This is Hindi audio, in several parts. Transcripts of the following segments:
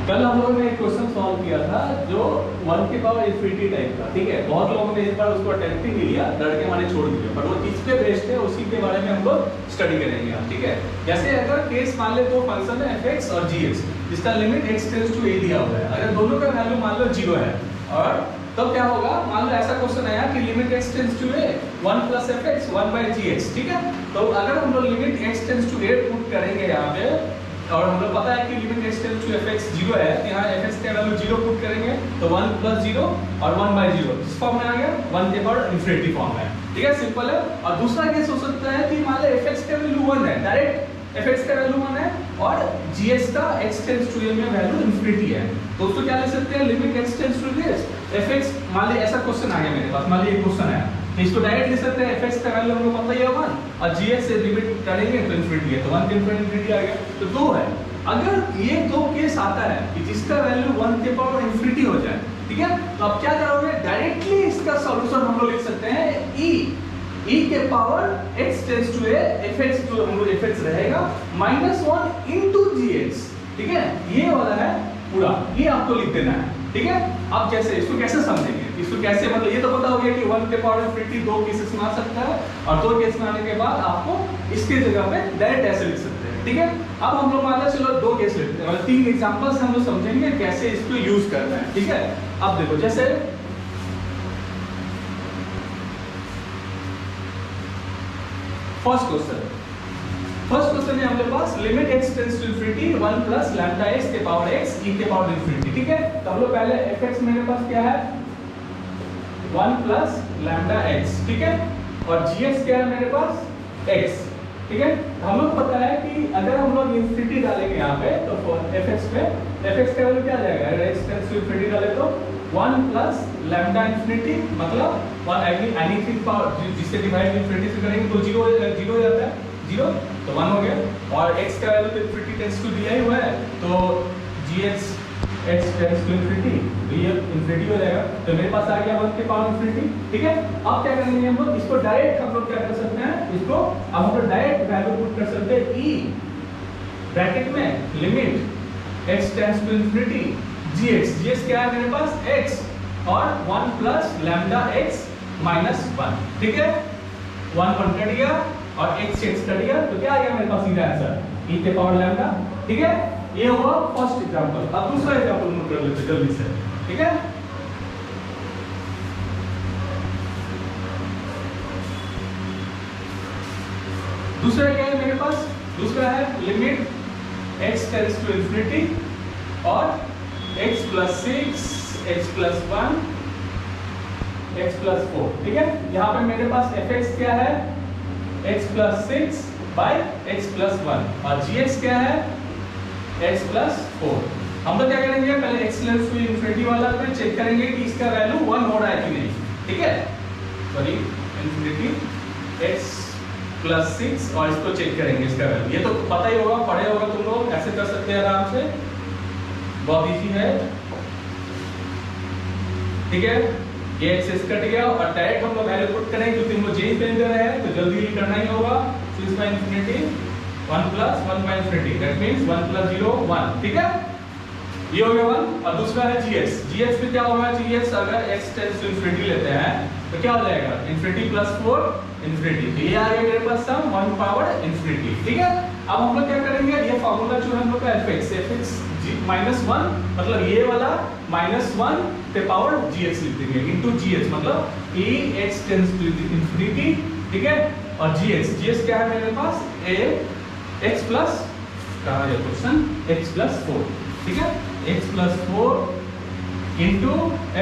कल हम लोगों ने एक क्वेश्चन सॉल्व किया था जो 1 के पावर इंफिनिटी टाइप का, ठीक है। बहुत लोगों ने इस बार उसको अटेम्प्ट ही नहीं लिया, डर के मारे छोड़ दिया, पर वो किस पे बेस्ड है उसी के बारे में हम लोग स्टडी करेंगे, ठीक है। जैसे अगर केस मान ले, दो फंक्शन है fx और gx, जिसका limit x tends to a दिया हुआ है। अगर दोनों का वैल्यू मान लो 0 है, और तब क्या होगा, मान लो ऐसा क्वेश्चन आया कि limit x tends to a 1 + fx 1/gx, ठीक है। तो अगर हम लोग limit x tends to a put करेंगे यहाँ पे, और हम लोग पता है कि limit x tends to fx 0 है, यहाँ fx का वैल्यू 0 पुट करेंगे तो 1 + 0 और 1/0 इस फॉर्म में आ गया, 1 के पावर इंफिनिटी फॉर्म में, ठीक है। सिंपल है। और दूसरा केस हो सकता है कि मान लो fx का वैल्यू 1 है, डायरेक्ट fx का वैल्यू 1 है और gx का x टेंड्स टू a में वैल्यू इंफिनिटी है, तो उसको क्या लिख सकते हैं, limit x tends to fx, मान ली ऐसा क्वेश्चन आ गया मेरे पास, मान ली एक क्वेश्चन है, तो इसको डायरेक्ट लिख सकते हैं fx का वैल्यू हमको पता ही है 1 और gx से लिमिट करेंगे तो इंफिनिटी है, तो 1 के इंफिनिटी आ गया, तो 2 है। अगर ये दो केस आता है कि जिसका वैल्यू 1 के पावर इंफिनिटी हो जाए, ठीक है, तो अब क्या करोगे, डायरेक्टली इसका सॉल्यूशन हम लोग लिख सकते हैं e के power x tends to a fx, जो हम लोग fx रहेगा -1 into gx, ठीक है। ये वाला है पूरा, ये आपको लिख देना है, ठीक है। अब कैसे इसको कैसे समझेंगे, इसको कैसे, मतलब ये तो पता हो गया कि 1 के पावर इंफिनिटी 2 केसेस में आ सकता है, और 2 केस में आने के बाद आपको इसके जगह पे डायरेक्ट ऐसे लिख सकते हैं, ठीक है। अब हम लोग मान लो चलो 2 केस लेते हैं, मतलब 3 एग्जांपल्स हम लोग समझेंगे कैसे इसको यूज करना है, ठीक है। अब देखो, जैसे फर्स्ट क्वेश्चन है हमारे पास, limit x tends to infinity 1 + lambda x के पावर x e के पावर इंफिनिटी, ठीक है। तो हम लोग पहले fx मेरे पास क्या है, 1 + लैम्डा x, ठीक है, और gx क्या है मेरे पास, x, ठीक है। हम लोग पता है कि अगर हम लोग इंफिनिटी डालेंगे यहाँ पे, तो fx पे fx का वैल्यू क्या आ जाएगा, अगर x टेंड्स टू इंफिनिटी डाले तो 1 + लैम्डा इंफिनिटी, मतलब 1 एनीथिंग पावर जिससे डिवाइड इंफिनिटी से करेंगे तो 0 हो जाता है, 0 तो 1 हो गया, और x का वैल्यू तो इंफिनिटी टेंड्स टू दिया ही हुआ है, तो gx x tends to infinity, तो ये इंफिनिटी हो जाएगा, तो मेरे पास आ गया 1 के पावर इंफिनिटी, ठीक है। अब क्या करेंगे हम लोग, इसको डायरेक्ट हम लोग क्या कर सकते हैं, इसको अब हम लोग डायरेक्ट वैल्यू पुट कर सकते हैं e ब्रैकेट में limit x tends to infinity gx क्या है मेरे पास, x, और 1 + लैम्डा x -1, ठीक है। 1 कट गया और x कट गया, तो क्या आ गया मेरे पास सीधा आंसर, e के पावर लैम्डा, ठीक है। ये हुआ फर्स्ट एग्जांपल। अब दूसरा एग्जांपल नोट कर लेते जल्दी से, ठीक है। दूसरा क्या है मेरे पास, दूसरा है limit x tends to infinity और x + 6 x + 1 x + 4, ठीक है। यहाँ पे मेरे पास fx क्या है, x + 6/x + 1, और gx क्या है, x + 4। हम लोग क्या करेंगे, पहले x टेंड्स टू इंफिनिटी वाला पे चेक करेंगे कि इसका वैल्यू 1 हो रहा है कि नहीं, ठीक है, सॉरी इंफिनिटी x + 6, और इसको चेक करेंगे इसका वैल्यू, ये तो पता ही होगा, पढ़े होगा तुम लोग, ऐसे कर सकते हैं आराम से, बहुत इजी है, ठीक है। ये एक्सेस कट गया, और डायरेक्ट हम लोग वैल्यू पुट करेंगे क्योंकि हम लोग जेई पेन दे रहे हैं, तो जल्दी करना ही होगा, 6/इंफिनिटी 1 + 1/इंफिनिटी, दैट मींस 1 + 0 1, ठीक है। ये हो गया 1, और दूसरा है gx में क्या होगा, gx अगर x टेंड्स टू इंफिनिटी लेते हैं तो क्या हो जाएगा, इंफिनिटी + 4 इंफिनिटी, तो ये आ गया मेरे पास सम 1 पावर इंफिनिटी, ठीक है। अब हम लोग क्या करेंगे, ये फार्मूला जो हम लोग का fx -1, मतलब ये वाला -1 के पावर gx लिख देंगे इनटू gx, मतलब e x tends to infinity, ठीक है, और gx क्या है मेरे पास, a x प्लस कहाँ है क्वेश्चन, x + 4, ठीक है, x + 4 इनटू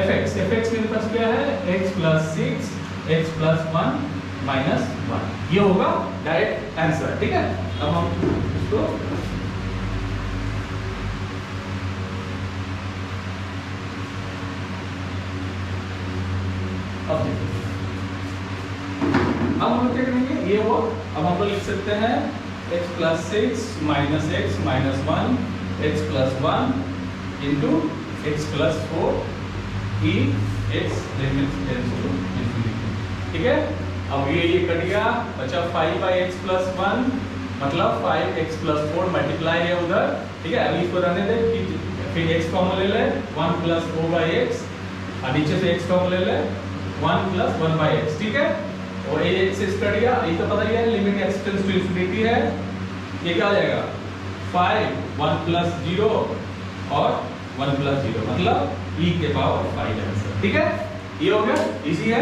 fx मेरे पास क्या है, x + 6 x + 1 -1, ये होगा डायरेक्ट आंसर, ठीक है। अब हम इसको अब देखो, अब हम लोग क्या करेंगे, ये हो, अब हम लोग लिख सकते हैं x + 6 - x -1 x + 1 into x + 4 e x limit tends to infinity, ठीक है। अब ये कट गया, अच्छा 5/x + 1 मतलब 5x + 4 मल्टीप्लाई है उधर, ठीक है। अभी इसको रहने दे कि फिर x कॉमन ले ले 1 प्लस o बाई एक्स, और नीचे से x कॉमन ले ले 1 प्लस 1 बाई एक्स, ठीक है। और ये x से कट गया, ये तो पता ही है limit x tends to infinity है, ये क्या आ जाएगा 5 1 प्लस 0 और 1 प्लस 0 मतलब e के पावर 5 आंसर, ठीक है। ये हो गया, इजी है।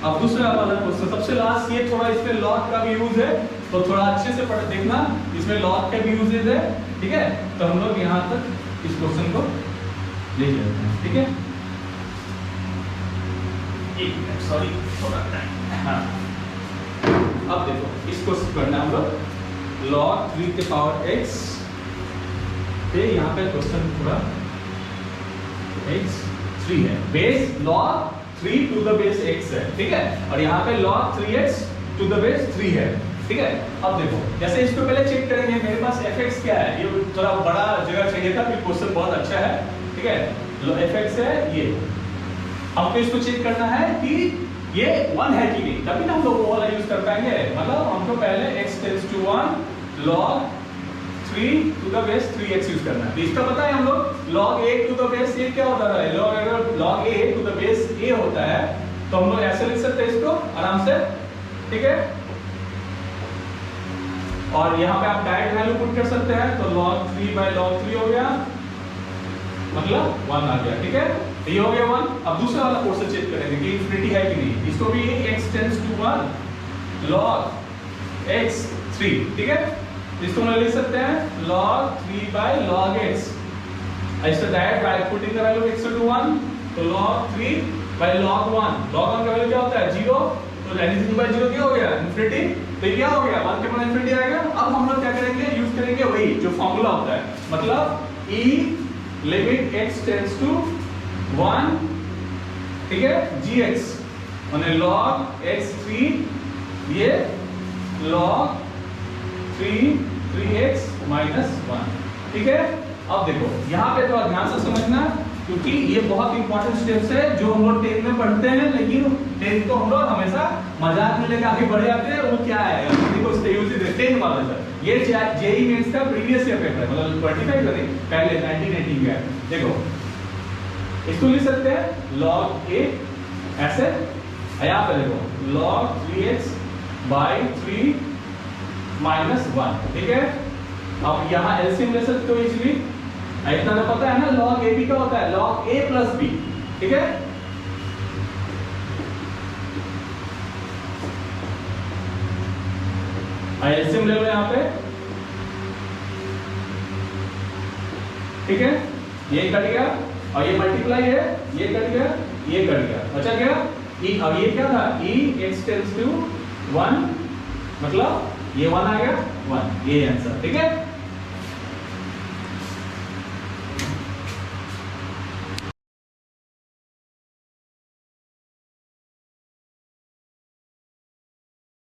अब दूसरा वाला क्वेश्चन, सबसे लास्ट, ये थोड़ा इसमें लॉग का भी यूज है, तो थोड़ा अच्छे से पढ़ देखना, इसमें लॉग का भी यूजेज है, ठीक है। तो हम लोग यहाँ तक इस क्वेश्चन को ले लेते हैं, ठीक है। एक मिनट, सॉरी थोड़ा टाइम। हाँ, अब देखो इसको करना हम लोग log 3 के पावर x पे, यहाँ पे क्वेश्चन पूरा x 3 है, base log 3 to the base x है, ठीक है। और यहाँ पे log 3x to the base 3 है, ठीक है। अब देखो जैसे इसको पहले चेक करेंगे, मेरे पास fx क्या है, ये थोड़ा बड़ा जगह चाहिए था, फिर क्वेश्चन बहुत अच्छा है, ठीक है। fx है ये, हमको इसको चेक करना है कि ये 1 है कि नहीं, तभी ना हम लोग वो वाला यूज कर पाएंगे। मतलब हमको पहले x tends to 1 log 3 to the base 3x use करना है। तो इसका पता है हम लोग log a to the base a क्या होता है, log a to the base a होता है, तो हम लोग ऐसे लिख सकते हैं इसको आराम से, ठीक है। और यहाँ पे आप डायरेक्ट वैल्यू पुट कर सकते हैं, तो log 3 बाय log 3 हो गया, मतलब 1 आ गया, ठीक है। तो ये हो गया 1। अब दूसरा वाला पोर्शन चेक करेंगे कि इंफिनिटी है कि नहीं, इसको भी x tends to 1 log x 3, ठीक है। इसको हम लिख सकते हैं log 3 बाय log x, ऐसे direct by putting the value x to 1, तो log 3 बाय log 1, log 1 का वैल्यू क्या होता है 0, तो एनीथिंग बाय 0 क्या हो गया इंफिनिटी, तो ये क्या हो गया 1 के बाद इंफिनिटी आ गया। अब हम लोग क्या करेंगे, यूज करेंगे वही जो फार्मूला होता है, मतलब e limit x tends to 1, ठीक है, gx माने log x3, ये log 3x माइनस 1, ठीक है। अब देखो यहाँ पे थोड़ा ध्यान से समझना, क्योंकि ये बहुत इंपॉर्टेंट स्टेप्स है जो हम लोग 10 में पढ़ते हैं, लेकिन 10 को हम लोग हमेशा मजाक में लेकर आगे बढ़े जाते हैं। वो क्या है, देखो यूज 10 वाला सर, ये जेईई मेंस का प्रीवियस ईयर पेपर है, मतलब 25 का नहीं, पहले 1918 का है। देखो इसको लिख सकते हैं log a ऐसे, यहाँ पे देखो log 3x बाई 3 माइनस 1, ठीक है। अब यहाँ एलसीएम ले सकते हो इजीली, इतना तो पता है ना log a b क्या होता है, log a प्लस b, ठीक है। एलसीएम ले लो यहाँ पे, ठीक है। ये कट गया और ये मल्टीप्लाई है, ये कट गया, ये कट गया, अच्छा क्या e, अब ये क्या था e x टेंड्स टू 1, मतलब ये 1 आ गया 1, ये आंसर, ठीक है।